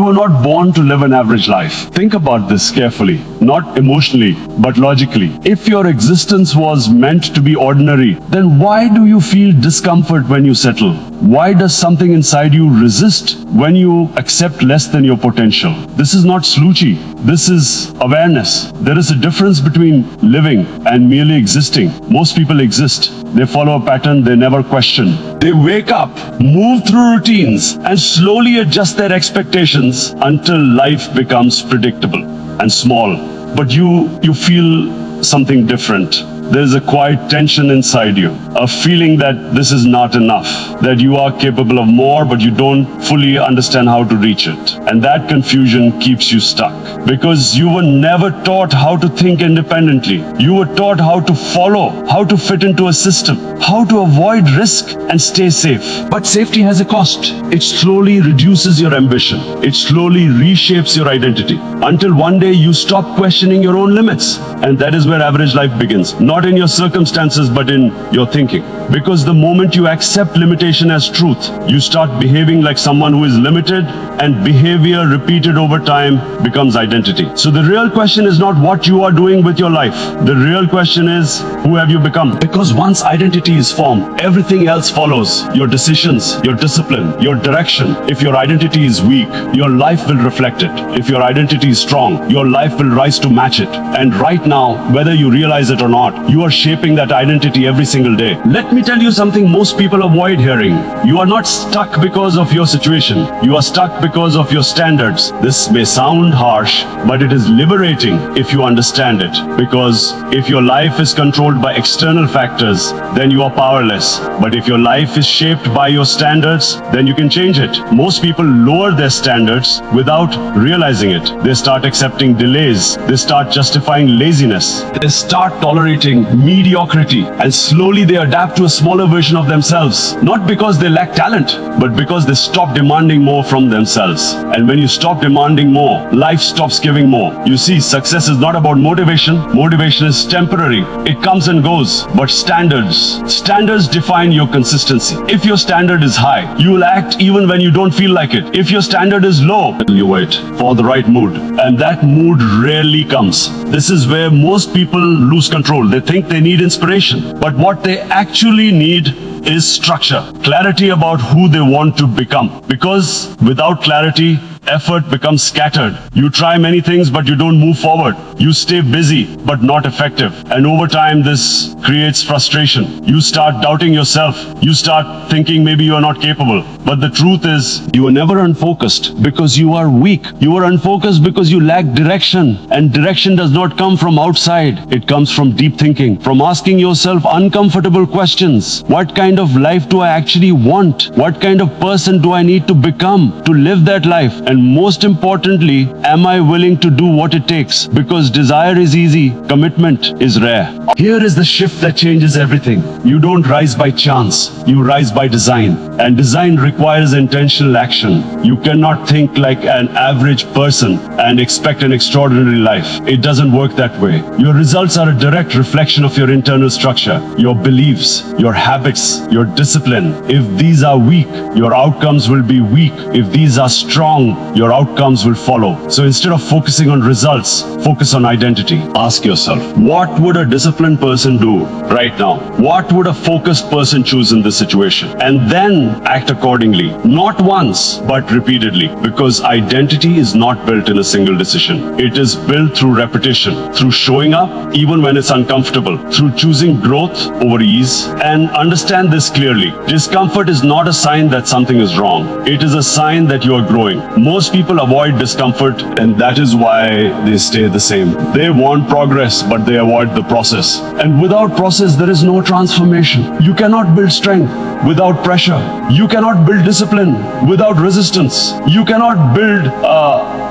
You were not born to live an average life. Think about this carefully, not emotionally, but logically. If your existence was meant to be ordinary, then why do you feel discomfort when you settle? Why does something inside you resist when you accept less than your potential? This is not slouchy. This is awareness. There is a difference between living and merely existing. Most people exist. They follow a pattern they never question. They wake up, move through routines, and slowly adjust their expectations until life becomes predictable and small. But you feel something different. There's a quiet tension inside you, a feeling that this is not enough, that you are capable of more, but you don't fully understand how to reach it. And that confusion keeps you stuck because you were never taught how to think independently. You were taught how to follow, how to fit into a system, how to avoid risk and stay safe. But safety has a cost. It slowly reduces your ambition. It slowly reshapes your identity until one day you stop questioning your own limits. And that is where average life begins. Not in your circumstances, but in your thinking. Because the moment you accept limitation as truth, you start behaving like someone who is limited, and behavior repeated over time becomes identity. So the real question is not what you are doing with your life. The real question is, who have you become? Because once identity is formed, everything else follows. Your decisions, your discipline, your direction. If your identity is weak, your life will reflect it. If your identity is strong, your life will rise to match it. And right now, whether you realize it or not, you are shaping that identity every single day. Let me tell you something most people avoid hearing. You are not stuck because of your situation. You are stuck because of your standards. This may sound harsh, but it is liberating if you understand it. Because if your life is controlled by external factors, then you are powerless. But if your life is shaped by your standards, then you can change it. Most people lower their standards without realizing it. They start accepting delays. They start justifying laziness. They start tolerating mediocrity, and slowly they adapt to a smaller version of themselves. Not because they lack talent, but because they stop demanding more from themselves. And when you stop demanding more, life stops giving more. You see, success is not about motivation. Motivation is temporary. It comes and goes. But standards define your consistency. If your standard is high, you will act even when you don't feel like it. If your standard is low, you wait for the right mood. And that mood rarely comes. This is where most people lose control. They think they need inspiration, but what they actually need is structure, clarity about who they want to become. Because without clarity, effort becomes scattered. You try many things, but you don't move forward. You stay busy, but not effective. And over time, this creates frustration. You start doubting yourself. You start thinking maybe you are not capable. But the truth is, you are never unfocused because you are weak. You are unfocused because you lack direction. And direction does not come from outside. It comes from deep thinking, from asking yourself uncomfortable questions. What kind of life do I actually want? What kind of person do I need to become to live that life? And most importantly, am I willing to do what it takes? Because desire is easy, commitment is rare. Here is the shift that changes everything. You don't rise by chance, you rise by design. And design requires intentional action. You cannot think like an average person and expect an extraordinary life. It doesn't work that way. Your results are a direct reflection of your internal structure, your beliefs, your habits, your discipline. If these are weak, your outcomes will be weak. If these are strong, your outcomes will follow. So instead of focusing on results, focus on identity. Ask yourself, what would a disciplined person do right now? What would a focused person choose in this situation? And then act accordingly. Not once, but repeatedly. Because identity is not built in a single decision. It is built through repetition, through showing up even when it's uncomfortable, through choosing growth over ease. And understand this clearly. Discomfort is not a sign that something is wrong. It is a sign that you are growing. Most people avoid discomfort, and that is why they stay the same. They want progress, but they avoid the process. And without process, there is no transformation. You cannot build strength without pressure. You cannot build discipline without resistance. You cannot build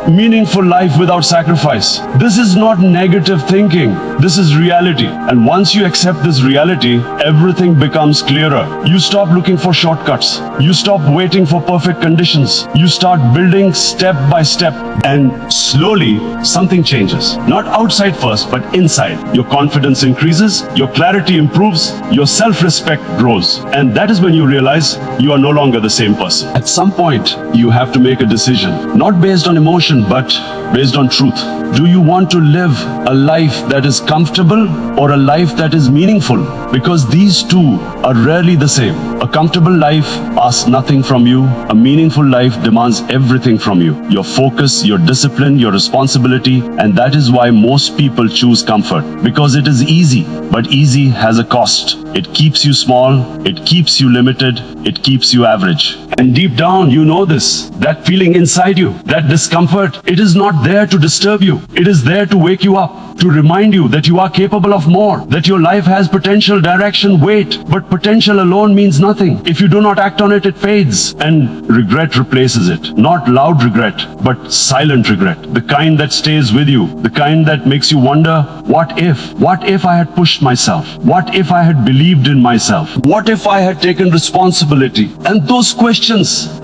meaningful life without sacrifice. This is not negative thinking. This is reality. And once you accept this reality, everything becomes clearer. You stop looking for shortcuts. You stop waiting for perfect conditions. You start building step by step. And slowly, something changes. Not outside first, but inside. Your confidence increases, your clarity improves, your self-respect grows. And that is when you realize you are no longer the same person. At some point, you have to make a decision, not based on emotion, but based on truth. Do you want to live a life that is comfortable or a life that is meaningful? Because these two are rarely the same. A comfortable life asks nothing from you. A meaningful life demands everything from you. Your focus, your discipline, your responsibility. And that is why most people choose comfort. Because it is easy, but easy has a cost. It keeps you small, it keeps you limited, it keeps you average. And deep down, you know this. That feeling inside you, that discomfort, it is not there to disturb you. It is there to wake you up, to remind you that you are capable of more, that your life has potential, direction, weight. But potential alone means nothing. If you do not act on it, it fades. And regret replaces it. Not loud regret, but silent regret. The kind that stays with you. The kind that makes you wonder, what if? What if I had pushed myself? What if I had believed in myself? What if I had taken responsibility? And those questions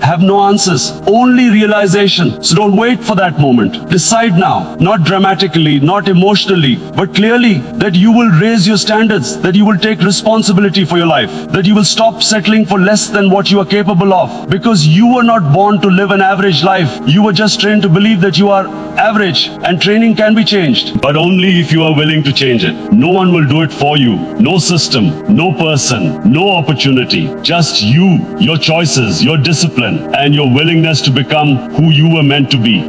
have no answers, only realization. So don't wait for that moment. Decide now, not dramatically, not emotionally, but clearly, that you will raise your standards, that you will take responsibility for your life, that you will stop settling for less than what you are capable of. Because you were not born to live an average life. You were just trained to believe that you are average, and training can be changed, but only if you are willing to change it. No one will do it for you. No system, no person, no opportunity. Just you, your choices, your discipline, and your willingness to become who you were meant to be.